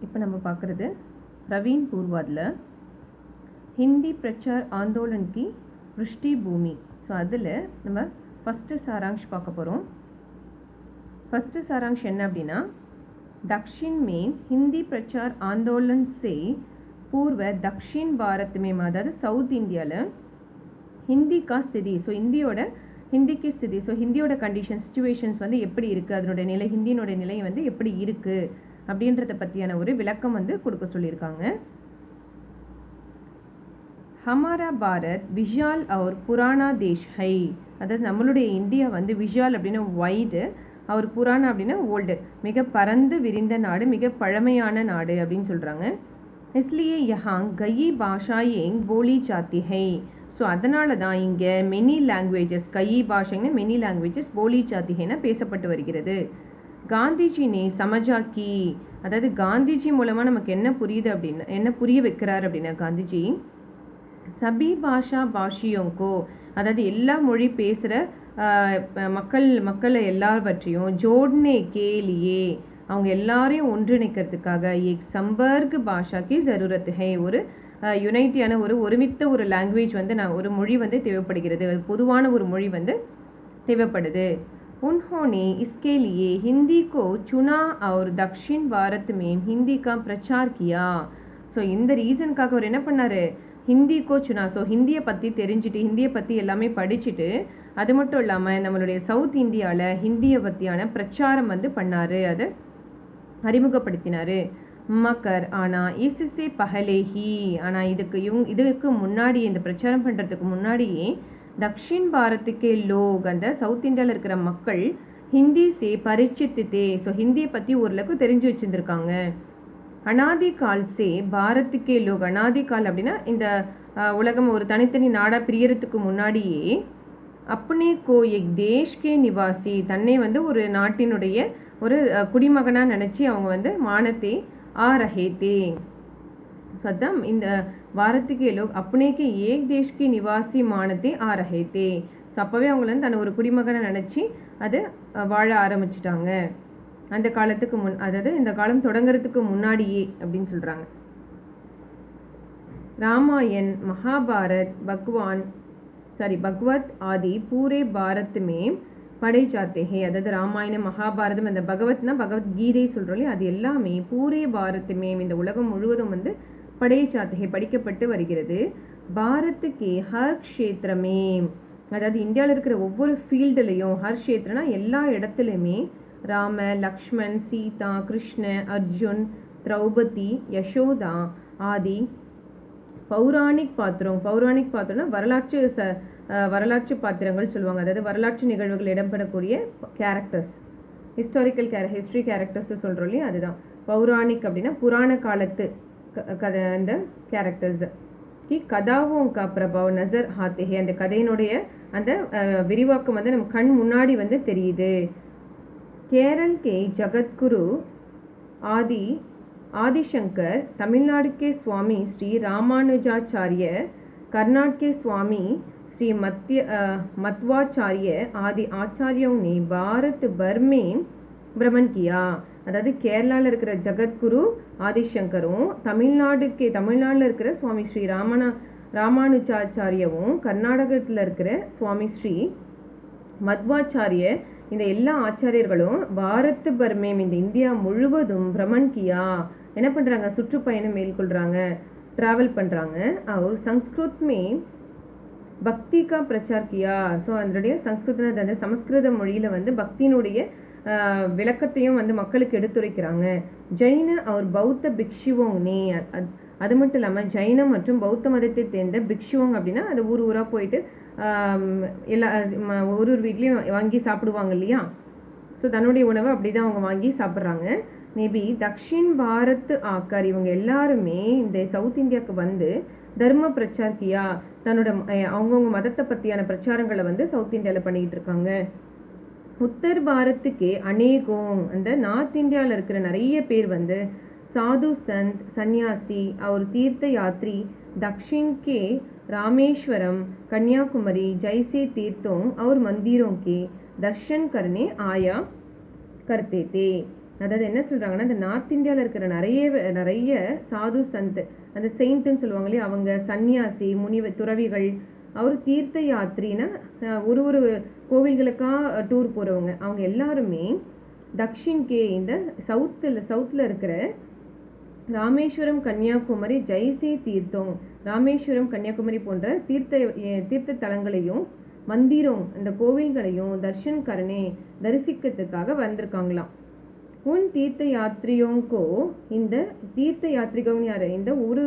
இப்போ நம்ம பார்க்குறது प्रवीण पूर्वादिल हिंदी प्रचार आंदोलन की पृष्ठभूमि. ஸோ அதில் நம்ம ஃபஸ்ட்டு சாராंश பார்க்க போகிறோம். फर्स्ट सारांश என்ன அப்படின்னா, दक्षिण में हिंदी प्रचार आंदोलन से पूर्व दक्षिण भारत में அதாவது சவுத் இந்தியாவில் ஹிந்தி கா ஸ்திதி, ஸோ ஹிந்திக்கு ஸ்திதி, ஸோ ஹிந்தியோட கண்டிஷன் சிச்சுவேஷன்ஸ் வந்து எப்படி இருக்குது, அதனுடைய நிலை, ஹிந்தியினுடைய நிலை வந்து எப்படி இருக்குது அப்படின்றத பற்றியான ஒரு விளக்கம் வந்து கொடுக்க சொல்லியிருக்காங்க. ஹமாரா பாரத் விஷால் और புராணா தேஷ் ஹை, அதாவது நம்மளுடைய இந்தியா வந்து விஷால் அப்படின்னா வைடு, அவர் புராணா அப்படின்னா ஓல்டு, மிக பரந்து விரிந்த நாடு, மிக பழமையான நாடு அப்படின்னு சொல்கிறாங்க. இஸ்லியே யஹாங் கயி பாஷாயேங் போலி சாத்தி ஹை, ஸோ அதனால தான் இங்கே மெனி லாங்குவேஜஸ், கயி பாஷைன்னு மெனி லாங்குவேஜஸ் போலி சாத்தி ஹைனா பேசப்பட்டு வருகிறது. காந்திஜி நே சமஜாக்கி, அதாவது காந்திஜி மூலமாக நமக்கு என்ன புரியுது அப்படின்னா, என்ன புரிய வைக்கிறார் அப்படின்னா, காந்திஜி சபி பாஷா பாஷியோங்கோ, அதாவது எல்லா மொழி பேசுகிற மக்களை எல்லாவற்றையும் ஜோட்னே கேலியே, அவங்க எல்லாரையும் ஒன்றிணைக்கிறதுக்காக एक संपर्क भाषा की ज़रूरत है, ஒரு யுனைட்டியான ஒருமித்த ஒரு லாங்குவேஜ் வந்து ஒரு மொழி வந்து தேவைப்படுகிறது, பொதுவான ஒரு மொழி வந்து தேவைப்படுது. उन्होंने इसके लिए हिंदी को चुना और दक्षिण भारत में हिंदी का प्रचार किया. ஸோ இந்த ரீசனுக்காக அவர் என்ன பண்ணார், ஹிந்திக்கோ சுனா, ஸோ ஹிந்தியை பற்றி தெரிஞ்சுட்டு ஹிந்தியை பற்றி எல்லாமே படிச்சுட்டு, அது மட்டும் இல்லாமல் நம்மளுடைய சவுத் இந்தியாவில் ஹிந்தியை பற்றியான பிரச்சாரம் வந்து பண்ணார், அதை அறிமுகப்படுத்தினார். மக்கர் ஆனால் இசிசே பஹலேஹி, ஆனால் இதுக்கு முன்னாடி, இந்த பிரச்சாரம் பண்ணுறதுக்கு முன்னாடியே தக்ஷின் பாரத்துக்கே லோக், அந்த சவுத் இந்தியாவில் இருக்கிற மக்கள் ஹிந்தி சே பரிச்சித்தே, ஸோ ஹிந்தியை பற்றி ஓரளவுக்கு தெரிஞ்சு வச்சுருந்துருக்காங்க. அனாதி கால் சே பாரத்துக்கே லோக், அனாதி கால் அப்படின்னா இந்த உலகம் ஒரு தனித்தனி நாடாக பிரியறதுக்கு முன்னாடியே அப்னே கோ எக் தேஷ்கே நிவாசி, தன்னை வந்து ஒரு நாட்டினுடைய ஒரு குடிமகனாக நினச்சி அவங்க வந்து மானத்தை ஆ ரஹேத்தே. ஸோ அதான் இந்த பாரத்துக்கே லோக் அப்னேக்கு ஏக் தேஷ்கே நிவாசி மானத்தை ஆ ரஹேத்தே. ஸோ அப்போவே அவங்கள வந்து தன்னை ஒரு குடிமகனை நினச்சி அது வாழ ஆரம்பிச்சிட்டாங்க அந்த காலத்துக்கு அதாவது இந்த காலம் தொடங்குறதுக்கு முன்னாடியே அப்படின்னு சொல்கிறாங்க. ராமாயண் மகாபாரத் பகவத் ஆதி பூரே பாரத் மே படை சாத்தே ஹே, அதாவது ராமாயணம் மகாபாரதம், அந்த பகவத்னா பகவத்கீதை சொல்கிறோம் இல்லையா, அது எல்லாமே பூரே பாரத் மே, இந்த உலகம் முழுவதும் வந்து படை சாத்தே படிக்கப்பட்டு வருகிறது. பாரத்துக்கே ஹர் க்ஷேத்திரமே, அதாவது இந்தியாவில் இருக்கிற ஒவ்வொரு ஃபீல்டுலேயும், ஹர் க்ஷேத்திரனா எல்லா இடத்துலையுமே ராம லக்ஷ்மண் சீதா கிருஷ்ண அர்ஜுன் திரௌபதி யசோதா ஆதி பௌராணிக் பாத்திரம்னா வரலாற்று பாத்திரங்கள் சொல்லுவாங்க, அதாவது வரலாற்று நிகழ்வுகள் இடம்பெறக்கூடிய கேரக்டர்ஸ், ஹிஸ்ட்ரி கேரக்டர்ஸ் சொல்கிறோம் இல்லையா, அதுதான் பௌராணிக் அப்படின்னா புராண காலத்து கதை, அந்த கேரக்டர்ஸ் கி கதாவும் கா பிரபாவ் நசர் ஹாத்தே, அந்த கதையினுடைய அந்த விரிவாக்கம் வந்து நம்ம கண் முன்னாடி வந்து தெரியுது. केरल के जगतगुरु आदिशंकर, तमिलनाडु के स्वामी श्री रामानुजाचार्य, कर्नाटक के स्वामी श्री मध्वाचार्य आदि आचार्यों ने भारत भर में भ्रमण किया. அதாவது கேரளாவில் இருக்கிற ஜகத்குரு ஆதிசங்கரும், தமிழ்நாட்டில் இருக்கிற சுவாமி ஸ்ரீ ராமானுஜாச்சாரியவும், கர்நாடகத்தில் இருக்கிற சுவாமி ஸ்ரீ மத்வாச்சாரிய, இந்த எல்லா ஆச்சாரியர்களும் பாரத் பர்மேம், இந்த இந்தியா முழுவதும் பிரமன் கியா, என்ன பண்ணுறாங்க, சுற்றுப்பயணம் மேற்கொள்கிறாங்க, ட்ராவல் பண்ணுறாங்க. அவர் சம்ஸ்கிருத் மே பக்தி கா பிரச்சார் கியா, ஸோ அதனுடைய சம்ஸ்கிருத, அந்த சமஸ்கிருத மொழியில் வந்து பக்தியினுடைய விளக்கத்தையும் வந்து மக்களுக்கு எடுத்துரைக்கிறாங்க. ஜெயின அவர் பௌத்த பிக்ஷுவோங்னே, அது மட்டும் இல்லாமல் ஜைன மற்றும் பௌத்த மதத்தை சேர்ந்த பிக்ஷுவோங் அப்படின்னா அது ஊராக போயிட்டு எல்லா ஒரு வீட்லேயும் வாங்கி சாப்பிடுவாங்க இல்லையா, ஸோ தன்னுடைய உணவை அப்படி தான் அவங்க வாங்கி சாப்பிட்றாங்க. மேபி தக்ஷின் பாரத் ஆக்கார், இவங்க எல்லாருமே இந்த சவுத் இந்தியாவுக்கு வந்து தர்ம பிரச்சார்கியா, தன்னோட அவங்கவுங்க மதத்தை பற்றியான பிரச்சாரங்களை வந்து சவுத் இந்தியாவில் பண்ணிக்கிட்டு இருக்காங்க. உத்தர் பாரத்துக்கு அநேகம், அந்த நார்த் இந்தியாவில் இருக்கிற நிறைய பேர் வந்து साधु संत सन्यासी और तीर्थ यात्री दक्षिण के रामेश्वरम कन्याकुमारी जैसे तीर्थों और मंदिरों के दर्शन करने आया करते थे. அதாவது என்ன சொல்கிறாங்கன்னா, இந்த நார்த் இந்தியாவில் இருக்கிற நிறைய சாது சந்த், அந்த செயின்ட்டுன்னு சொல்லுவாங்க இல்லையா, அவங்க சன்னியாசி துறவிகள், அவர் தீர்த்த யாத்திரின்னா ஒரு கோவில்களுக்காக டூர் போகிறவங்க, அவங்க எல்லாருமே தக்ஷின்கே இந்த சவுத்தில் இருக்கிற ராமேஸ்வரம், கன்னியாகுமரி, ஜெய்சே தீர்த்தம், ராமேஸ்வரம், கன்னியாகுமரி போன்ற தீர்த்த தலங்களையும் மந்திரம் இந்த கோவில்களையும் தர்ஷன் கரணே தரிசிக்கிறதுக்காக வந்திருக்காங்களாம். உன் தீர்த்த யாத்திரியோங்கோ, இந்த தீர்த்த யாத்திரிகோன்னு யார், இந்த ஒரு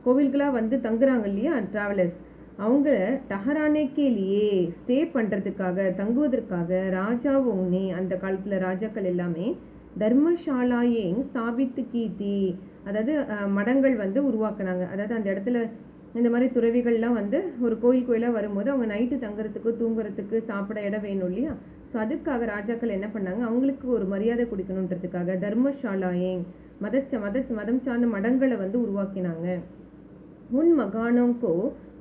கோவில்களாக வந்து தங்குறாங்க இல்லையா ட்ராவலர்ஸ், அவங்க டஹரானேக்கேலியே ஸ்டே பண்ணுறதுக்காக தங்குவதற்காக ராஜாவோனே அந்த காலத்தில் ராஜாக்கள் எல்லாமே தர்மசாலாயேங் ஸ்தாபித்து கீதி, அதாவது மடங்கள் வந்து உருவாக்குனாங்க. அதாவது அந்த இடத்துல இந்த மாதிரி துறவிகள்லாம் வந்து ஒரு கோயிலாக வரும்போது அவங்க நைட்டு தங்குறதுக்கு தூங்குறதுக்கு சாப்பிட இடம் வேணும் இல்லையா, ஸோ அதுக்காக ராஜாக்கள் என்ன பண்ணாங்க, அவங்களுக்கு ஒரு மரியாதை கொடுக்கணுன்றதுக்காக தர்மசாலாயேங் மதம் சார்ந்த மடங்களை வந்து உருவாக்கினாங்க. உன் மகானோங்கோ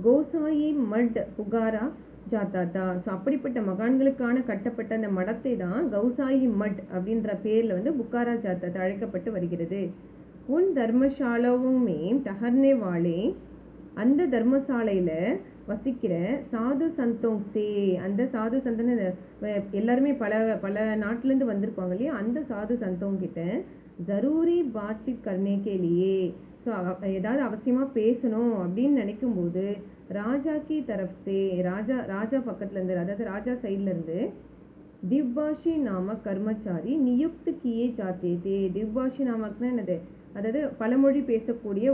கோசாயி மட் புகாரா ஜாத்தாத்தா, ஸோ அப்படிப்பட்ட மகான்களுக்கான கட்டப்பட்ட அந்த மடத்தை தான் கௌசாயி மட் அப்படின்ற பேரில் வந்து புகாரா ஜாத்தாத்தா அழைக்கப்பட்டு வருகிறது. உன் தர்மசாலாவுமே டஹர்னே வாழே, அந்த தர்மசாலையில் வசிக்கிற சாது சந்தோங் சே, அந்த சாது சந்தன எல்லாருமே பல நாட்டிலேருந்து வந்திருப்பாங்க இல்லையா, அந்த சாது சந்தோங்கிட்ட ஜரூரி பாட்சித் கர்னேக்கேலியே, ஸோ ஏதாவது அவசியமாக பேசணும் அப்படின்னு நினைக்கும்போது ராஜாக்கி தரப்சே, ராஜா பக்கத்துலேருந்து, அதாவது ராஜா சைட்லேருந்து திவ்பாஷி நாம கர்மச்சாரி நியுக்து கியே ஜாத்தே தே. திவ்பாஷி நாமக்னா என்னது, அதாவது பலமொழி பேசக்கூடிய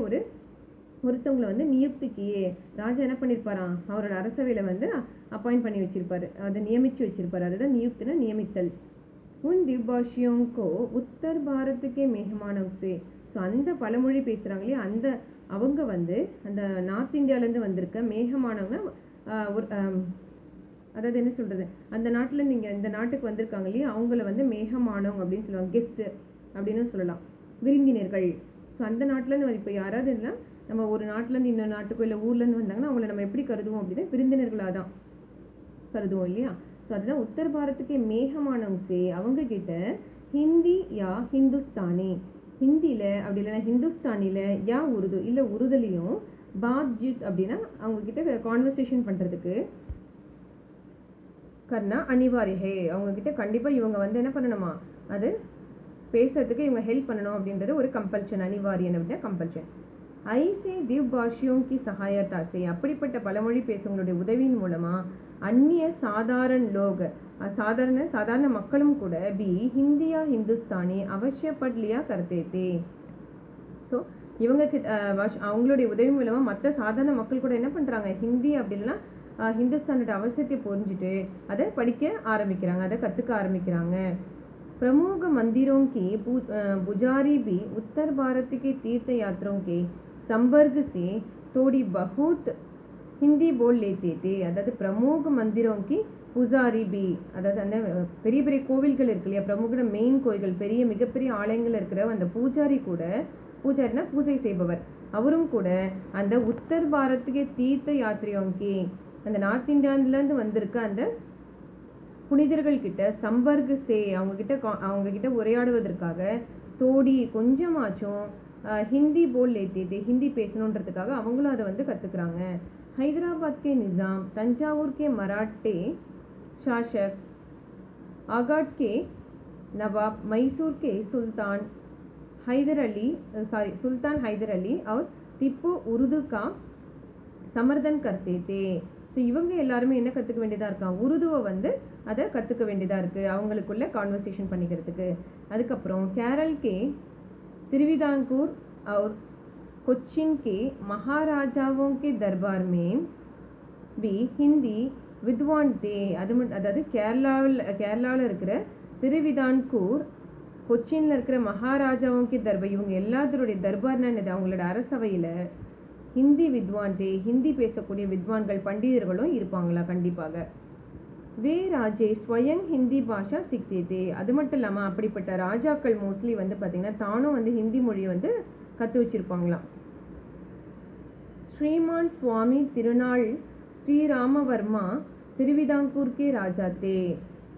ஒருத்தவங்களை வந்து நியுக்திக்கியே, ராஜா என்ன பண்ணியிருப்பாராம், அவரோட அரசவையில் வந்து அப்பாயிண்ட் பண்ணி வச்சிருப்பாரு, அதை நியமித்து வச்சிருப்பாரு, அதுதான் நியுக்தினா நியமித்தல். உன் திவ்பாஷியோங்கோ உத்தர் பாரத்துக்கே மேகமானவசே, ஸோ அந்த பழமொழி பேசுகிறாங்களே அவங்க வந்து அந்த நார்த் இந்தியாவிலேருந்து வந்திருக்க மேகமானவங்க, அதாவது என்ன சொல்கிறது, அந்த நாட்டில் நீங்கள் இந்த நாட்டுக்கு வந்திருக்காங்க இல்லையா, அவங்கள வந்து மேகமானவங்க அப்படின்னு சொல்லுவாங்க, கெஸ்ட்டு அப்படின்னு சொல்லலாம், விருந்தினர்கள். ஸோ அந்த நாட்டிலேருந்து இப்போ யாராவது இல்லை, நம்ம ஒரு நாட்டிலேருந்து இன்னொரு நாட்டுக்கோ இல்லை ஊர்லேருந்து வந்தாங்கன்னா அவங்கள நம்ம எப்படி கருதுவோம் அப்படின்னா விருந்தினர்களாக தான் கருதுவோம் இல்லையா. ஸோ அதுதான் உத்தர் பாரத்துக்கே மேகமானவசே, அவங்க கிட்ட ஹிந்தி யா ஹிந்துஸ்தானி, ஹிந்தியில் அப்படி இல்லைன்னா ஹிந்துஸ்தானியில் யா உருது இல்லை உருதுலையும் பாத்ஜித் அப்படின்னா அவங்கக்கிட்ட கான்வர்சேஷன் பண்ணுறதுக்கு கர்ணா அனிவாரியே, அவங்கக்கிட்ட கண்டிப்பாக இவங்க வந்து என்ன பண்ணணுமா, அது பேசுறதுக்கு இவங்க ஹெல்ப் பண்ணணும் அப்படின்றது ஒரு கம்பல்ஷன், அனிவாரியன் அப்படின்னா கம்பல்ஷன். ஐசே திவ் பாஷியோங் கி சகாயத்தா சே, அப்படிப்பட்ட பலமொழி பேசுவங்களுடைய உதவியின் மூலமாக அந்நிய சாதாரண மக்களும் கூட பி ஹிந்தியா ஹிந்துஸ்தானி அவசியப்பட்லியா கர்த்தேத்தே. ஸோ இவங்க அவங்களுடைய உதவி மூலமாக மற்ற சாதாரண மக்கள் கூட என்ன பண்ணுறாங்க, ஹிந்தி அப்படின்னா ஹிந்துஸ்தானோட அவசியத்தை புரிஞ்சுட்டு அதை படிக்க ஆரம்பிக்கிறாங்க, அதை கற்றுக்க ஆரம்பிக்கிறாங்க. प्रमुख मंदिरों के पुजारी भी उत्तर भारत के तीर्थ यात्रियों के संपर्क से थोड़ी बहुत हिंदी बोल लेते थे. அதாவது பிரமுக மந்திரம் கி புஜாரி பி, அதாவது அந்த பெரிய பெரிய கோவில்கள் இருக்கு இல்லையா, பிரமுக மெயின் கோயில்கள், மிகப்பெரிய ஆலயங்கள் இருக்கிற அந்த பூஜாரினா பூஜை செய்பவர், அவரும் கூட அந்த உத்தர் பாரத்துக்கு தீர்த்த யாத்திரியோங்கி, அந்த நார்த் இந்தியாவிலேருந்து வந்திருக்க அந்த புனிதர்கள் கிட்ட சம்பர்க் சே, அவங்க கிட்ட உரையாடுவதற்காக தோடி கொஞ்சமாச்சும் ஹிந்தி போல் லேத்தே, ஹிந்தி பேசணுன்றதுக்காக அவங்களும் அதை வந்து கற்றுக்குறாங்க. ஹைதராபாத் கே நிசாம், தஞ்சாவூர் கே மராட்டே शासक, आगाट के नवाब, मैसूर के सुल्तान हैदर अली और टिप्पू उर्दू का समर्थन करते थे. ஸோ இவங்க எல்லாருமே என்ன கற்றுக்க வேண்டியதாக இருக்கா, உருதுவை வந்து அதை கற்றுக்க வேண்டியதாக இருக்குது அவங்களுக்குள்ள கான்வர்சேஷன் பண்ணிக்கிறதுக்கு. அதுக்கப்புறம் கேரள் கே திருவிதாங்கூர் और कोच्चिन के महाराजाओं के दरबार में भी हिंदी வித்வான் தே, அதாவது கேரளாவில் இருக்கிற திருவிதான்கூர், கொச்சினில் இருக்கிற மகாராஜாவுக்கு தர்பார், இவங்க எல்லாத்தருடைய தர்பார்னா என்னது, அவங்களோட அரசவையில் ஹிந்தி வித்வான் தே, ஹிந்தி பேசக்கூடிய வித்வான்கள் பண்டிதர்களும் இருப்பாங்களா கண்டிப்பாக. வே ராஜே ஸ்வயங் ஹிந்தி பாஷா சிக்தே தே, அது மட்டும் இல்லாமல் அப்படிப்பட்ட ராஜாக்கள் மோஸ்ட்லி வந்து பார்த்திங்கன்னா தானும் வந்து ஹிந்தி மொழியை வந்து கற்று வச்சுருப்பாங்களாம். ஸ்ரீமான் சுவாமி திருநாள் ஸ்ரீராமவர்மா திருவிதாங்கூர் கே ராஜா தே.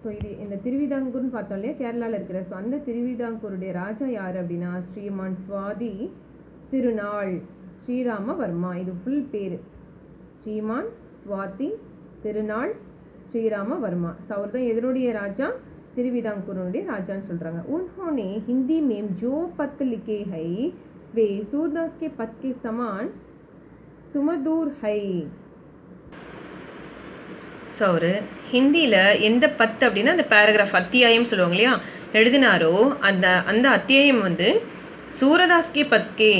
ஸோ இது இந்த திருவிதாங்கூர்னு பார்த்தோம் இல்லையா, கேரளாவில் இருக்கிற. ஸோ அந்த திருவிதாங்கூருடைய ராஜா யார் அப்படின்னா ஸ்ரீமான் சுவாதி திருநாள் ஸ்ரீராமவர்மா. இது ஃபுல் பேர் ஸ்ரீமான் சுவாதி திருநாள் ஸ்ரீராமவர்மா. ஸோ அவர் தான் எதனுடைய ராஜா, திருவிதாங்கூருடைய ராஜான்னு சொல்கிறாங்க. उन्होंने हिंदी में जो पत लिखे है वे सूरदास के पत के समान सुमधुर है. ஸோ அவர் ஹிந்தியில் எந்த பத்து அப்படின்னா அந்த பேராகிராஃப் அத்தியாயம் சொல்லுவாங்க இல்லையா எழுதினாரோ அந்த அந்த அத்தியாயம் வந்து சூரதாஸ்கே பத்கே.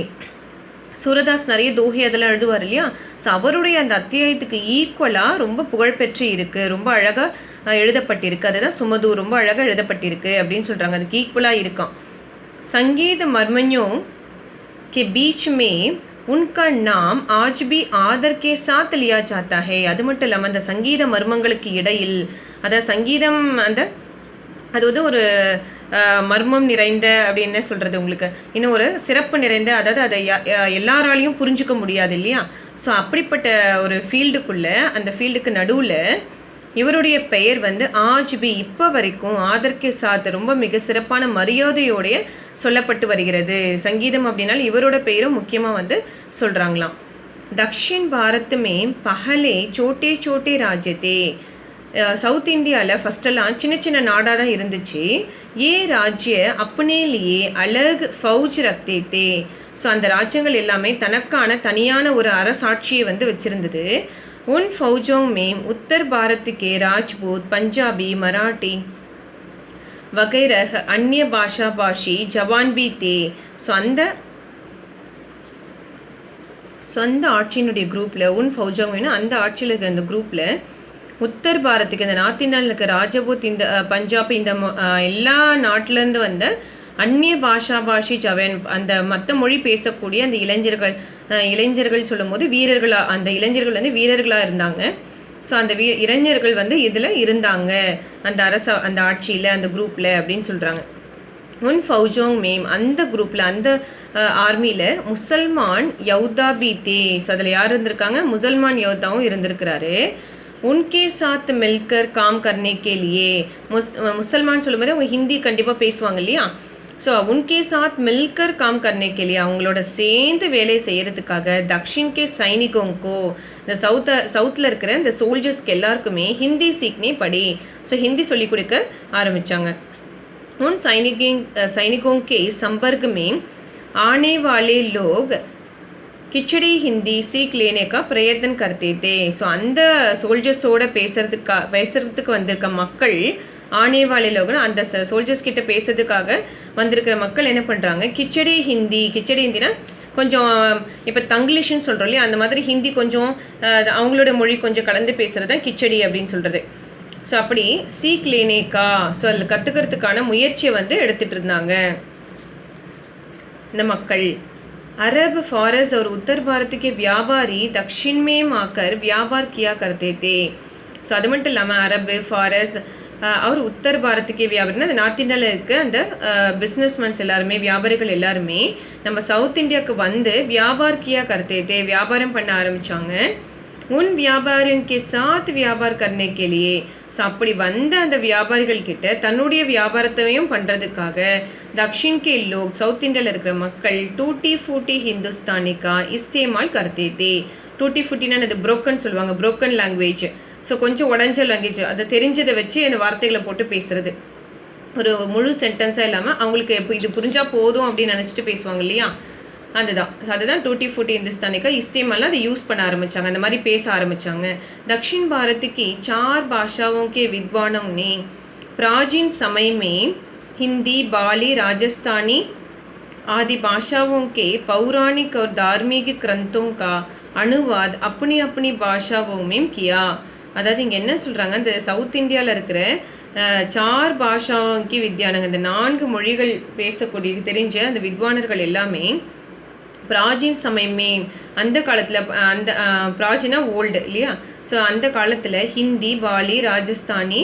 சூரதாஸ் நிறைய தோஹை அதெல்லாம் எழுதுவார் இல்லையா. ஸோ அவருடைய அந்த அத்தியாயத்துக்கு ஈக்குவலாக ரொம்ப புகழ்பெற்று இருக்குது, ரொம்ப அழகாக எழுதப்பட்டிருக்கு. அதுதான் சுமதூர், ரொம்ப அழகாக எழுதப்பட்டிருக்கு அப்படின்னு சொல்கிறாங்க. அதுக்கு ஈக்குவலாக இருக்கான். சங்கீத மர்மஞோ கே பீச் மே உன்கா நாம் ஆஜ் பி ஆதர் கே சாத் லியா ஜாத்தா ஹே. அது மட்டும் இல்லாமல் அந்த சங்கீத மர்மங்களுக்கு இடையில், அதாவது சங்கீதம் அது வந்து ஒரு மர்மம் நிறைந்த அப்படி என்ன சொல்கிறது உங்களுக்கு, இன்னும் ஒரு சிறப்பு நிறைந்த, அதாவது அதை எல்லாராலையும் புரிஞ்சுக்க முடியாது இல்லையா. ஸோ அப்படிப்பட்ட ஒரு ஃபீல்டுக்குள்ளே, அந்த ஃபீல்டுக்கு நடுவில் இவருடைய பெயர் வந்து ஆஜ்பி இப்போ வரைக்கும் ஆதர்கே சாத் ரொம்ப மிக சிறப்பான மரியாதையோடைய சொல்லப்பட்டு வருகிறது. சங்கீதம் அப்படின்னாலும் இவரோட பெயரும் முக்கியமாக வந்து சொல்கிறாங்களாம். தக்ஷின் பாரத்துமே பஹலே சோட்டே சோட்டே ராஜ்யத்தே. சவுத் இந்தியாவில் ஃபஸ்ட்டெல்லாம் சின்ன சின்ன நாடாக தான் இருந்துச்சு. ஏ ராஜ்ய அப்பனேலியே அழகு ஃபௌஜ் ரக்தேத்தே. ஸோ அந்த ராஜ்யங்கள் எல்லாமே தனக்கான தனியான ஒரு அரசாட்சியை வந்து வச்சுருந்தது. उन फौजों में उत्तर भारत के राजपूत, पंजाबी, मराठी वगैरह अन्य भाषा भाषी जवान भी थे. ஸோ அந்த ஆட்சியினுடைய குரூப்பில் உன் ஃபௌஜோங்கன்னா அந்த ஆட்சியில் இருக்கிற அந்த குரூப்பில் உத்தர் பாரத்துக்கு, இந்த நார்த் இந்தியாவில் இருக்க ராஜபூத், இந்த பஞ்சாப், இந்த எல்லா நாட்டிலேருந்து வந்த அந்நிய பாஷி ஜவான், அந்த மற்ற மொழி பேசக்கூடிய அந்த இளைஞர்கள் சொல்லும் போது வீரர்களாக, அந்த இளைஞர்கள் வந்து வீரர்களாக இருந்தாங்க. ஸோ அந்த இளைஞர்கள் வந்து இதில் இருந்தாங்க அந்த ஆட்சியில், அந்த குரூப்பில் அப்படின்னு சொல்கிறாங்க. உன் ஃபௌஜோங் மேம் அந்த குரூப்பில், அந்த ஆர்மியில் முசல்மான் யௌதா பி தே. ஸோ அதில் யார் இருந்திருக்காங்க, முசல்மான் யௌதாவும் இருந்திருக்கிறாரு. உன்கே சாத் மில்கர் காம் கர்னே கே லியே. முசல்மான் சொல்லும்போது அவங்க ஹிந்தி கண்டிப்பாக பேசுவாங்க இல்லையா. ஸோ உன்கே சாத் மில்கர் காம் கர்னே கே லியே, அவங்களோட சேர்ந்து வேலை செய்கிறதுக்காக தக்ஷின் கே சைனிகோங்கோ, இந்த சவுத்தில் இருக்கிற இந்த சோல்ஜர்ஸ்க்கு எல்லாருக்குமே ஹிந்தி சீக்னே படி. ஸோ ஹிந்தி சொல்லிக் கொடுக்க ஆரம்பித்தாங்க. उन सैनिकों के संपर्क में आने वाले लोग கிச்சடி ஹிந்தி சீக் லேனேக்கா பிரயத்தன் கர்த்தே. ஸோ அந்த சோல்ஜர்ஸோட பேசுறதுக்கு வந்திருக்க மக்கள், ஆனேவாலே லோகன் அந்த சோல்ஜர்ஸ் கிட்ட பேசுறதுக்காக வந்திருக்கிற மக்கள் என்ன பண்ணுறாங்க, கிச்சடி ஹிந்தினா கொஞ்சம் இப்போ தங்கிலீஷ்னு சொல்கிறோம் இல்லையா, அந்த மாதிரி ஹிந்தி கொஞ்சம் அவங்களோட மொழி கொஞ்சம் கலந்து பேசுகிறது தான் கிச்சடி அப்படின்னு சொல்கிறது. ஸோ அப்படி சீக் லேனேக்கா, ஸோ அதில் கற்றுக்கிறதுக்கான முயற்சியை வந்து எடுத்துகிட்டு இருந்தாங்க இந்த மக்கள். अरब फारस और उत्तर भारत के व्यापारी दक्षिण में आकर व्यापार किया करते थे. ஸோ அது மட்டும் இல்லாமல் அரபு, ஃபாரஸ் அவர் உத்தர் பாரத்துக்கே வியாபாரினா அந்த நார்த் இந்தியாவில் இருக்க அந்த பிஸ்னஸ்மேன்ஸ் எல்லாருமே, வியாபாரிகள் எல்லாருமே நம்ம சவுத் இந்தியாவுக்கு வந்து வியாபார் கியா கர்த்தே தே, வியாபாரம் பண்ண ஆரம்பித்தாங்க. உன் வியாபாரின் கே சாத் வியாபார் கர்னே கே லியே. ஸோ அப்படி வந்த அந்த வியாபாரிகள் கிட்ட தன்னுடைய வியாபாரத்தையும் பண்ணுறதுக்காக தக்ஷின் கே லோக், சவுத் இந்தியாவில் இருக்கிற மக்கள் டூட்டி ஃபூட்டி ஹிந்துஸ்தானிக்கா இஸ்தேமால் கர்த்தே தே. டூட்டி ஃபூட்டினா அது புரோக்கன் சொல்லுவாங்க, புரோக்கன் லாங்குவேஜ். ஸோ கொஞ்சம் உடஞ்ச லாங்குவேஜ், அதை தெரிஞ்சதை வச்சு அந்த வார்த்தைகளை போட்டு பேசுகிறது, ஒரு முழு சென்டென்ஸாக இல்லாமல் அவங்களுக்கு இப்போ இது புரிஞ்சால் போதும் அப்படின்னு நினச்சிட்டு பேசுவாங்க இல்லையா, அதுதான் டூட்டி ஃபூட்டி ஹிந்துஸ்தானிக்கா இஸ்தேமால் அதை யூஸ் பண்ண ஆரம்பித்தாங்க, அந்த மாதிரி பேச ஆரம்பித்தாங்க. दक्षिण भारत की 4 भाषाओं के विद्वानों ने प्राचीन समय में हिंदी, बाली, राजस्थानी आदि भाषाओं के पौराणिक और धार्मिक ग्रंथों का अनुवाद अपनी अपनी भाषाओं में किया. அதாவது இங்கே என்ன சொல்கிறாங்க, இந்த சவுத் இந்தியாவில் இருக்கிற 4 பாஷாவுக்கு வித்யானங்க, இந்த 4 மொழிகள் பேசக்கூடிய தெரிஞ்ச அந்த வித்வானர்கள் எல்லாமே பிராச்சீன் சமயமே, அந்த காலத்தில், அந்த பிராச்சீனா ஓல்டு இல்லையா, ஸோ அந்த காலத்தில் ஹிந்தி, பாலி, ராஜஸ்தானி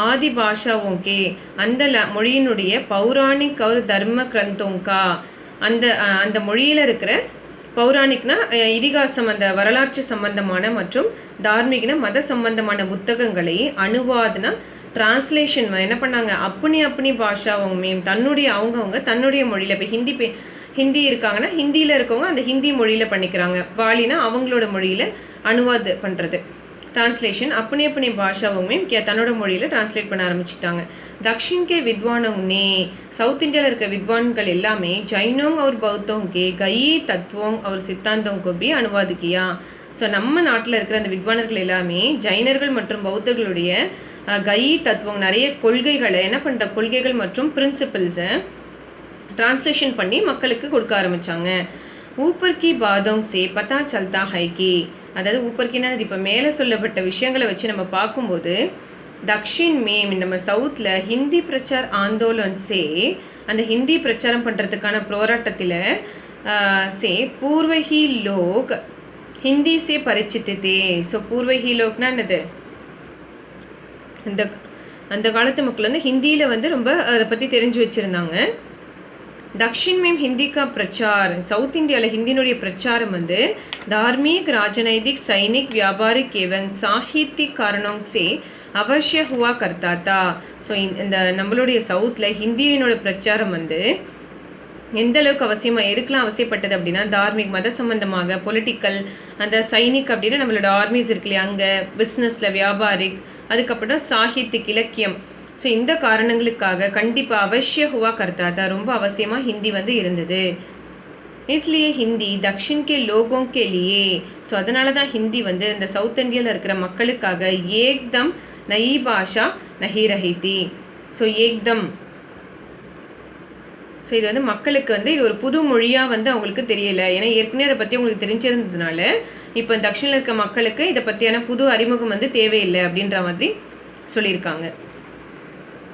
ஆதி பாஷாவோங்கே அந்த மொழியினுடைய பௌராணிக் ஒரு தர்ம கிரந்தோங்கா, அந்த மொழியில் இருக்கிற பௌராணிக்னா இதிகாசம், அந்த வரலாற்று சம்பந்தமான மற்றும் தார்மீகனா மத சம்பந்தமான புத்தகங்களை அனுவாதனா டிரான்ஸ்லேஷன் என்ன பண்ணாங்க, அப்பனி அப்பனி பாஷாவும் மேம் தன்னுடைய அவங்கவுங்க தன்னுடைய மொழியில். இப்போ ஹிந்தி இருக்காங்கன்னா ஹிந்தியில் இருக்கவங்க அந்த ஹிந்தி மொழியில் பண்ணிக்கிறாங்க, பாலினா அவங்களோட மொழியில் அனுவாது பண்ணுறது டிரான்ஸ்லேஷன். अपने अपने भाषाओं में क्या தன்னோட மொழியில் டிரான்ஸ்லேட் பண்ண ஆரம்பிச்சுட்டாங்க. தக்ஷின் கே வித்வானோனே சவுத் இந்தியாவில் இருக்க வித்வான்கள் எல்லாமே ஜைனோங் और बौद्धों के कई तत्वों और सिद्धांतों को भी अनुवाद किया. ஸோ நம்ம நாட்டில் இருக்கிற அந்த வித்வானர்கள் எல்லாமே ஜைனர்கள் மற்றும் பௌத்தர்களுடைய கை தத்துவம் நிறைய கொள்கைகளை என்ன பண்ணுற கொள்கைகள் மற்றும் பிரின்சிபிள்ஸை டிரான்ஸ்லேஷன் பண்ணி மக்களுக்கு கொடுக்க ஆரம்பித்தாங்க. ஊப்பர் கி பாதோங் சே பதா சல்தா ஹை கி, அதாவது ஊப்பர்க்கினா இது இப்போ மேலே சொல்லப்பட்ட விஷயங்களை வச்சு நம்ம பார்க்கும்போது தக்ஷின் மேம் நம்ம சவுத்தில் ஹிந்தி பிரச்சார் ஆந்தோலன் சே அந்த ஹிந்தி பிரச்சாரம் பண்ணுறதுக்கான போராட்டத்தில் சே பூர்வஹி லோக் ஹிந்தி சே பரிச்சித்தே. ஸோ பூர்வஹி லோக்னா என்னது, அந்த காலத்து மக்கள் வந்து ஹிந்தியில் வந்து ரொம்ப அதை பற்றி தெரிஞ்சு வச்சுருந்தாங்க. दक्षिण में हिंदी का प्रचार साउथ इंडिया हिंदी प्रचार வந்து धार्मिक राजनैतिक सैनिक व्यापारिक एवं साहित्यिक कारणों से अवश्य हुआ करता था. ஸோ இந்த நம்மளுடைய சவுத்தில் ஹிந்தியினோட பிரச்சாரம் வந்து எந்த அளவுக்கு அவசியமாக எதுக்கெலாம் அவசியப்பட்டது அப்படின்னா தார்மிக் மத சம்பந்தமாக பொலிட்டிக்கல் அந்த சைனிக் அப்படின்னா நம்மளோட ஆர்மிஸ் இருக்கு இல்லையா, அங்கே பிஸ்னஸில் வியாபாரிக், அதுக்கப்புறம் சாகித்யிக் இலக்கியம். ஸோ இந்த காரணங்களுக்காக கண்டிப்பாக அவசிய ஹுவா கர்த்தா தான் ரொம்ப அவசியமாக ஹிந்தி வந்து இருந்தது. इसलिए हिंदी दक्षिण के लोगों के लिए ஸோ அதனால தான் ஹிந்தி வந்து இந்த சவுத் இந்தியாவில் இருக்கிற மக்களுக்காக ஏக்தம் நயி பாஷா நஹி ரஹிதி. ஸோ ஏக்தம் ஸோ இது வந்து மக்களுக்கு வந்து இது ஒரு புது மொழியாக வந்து அவங்களுக்கு தெரியலை, ஏன்னா ஏற்கனவே அதை பற்றி அவங்களுக்கு தெரிஞ்சிருந்ததுனால இப்போ தக்ஷிணில் இருக்க மக்களுக்கு இதை பற்றியான புது அறிமுகம் வந்து தேவையில்லை அப்படின்ற மாதிரி சொல்லியிருக்காங்க.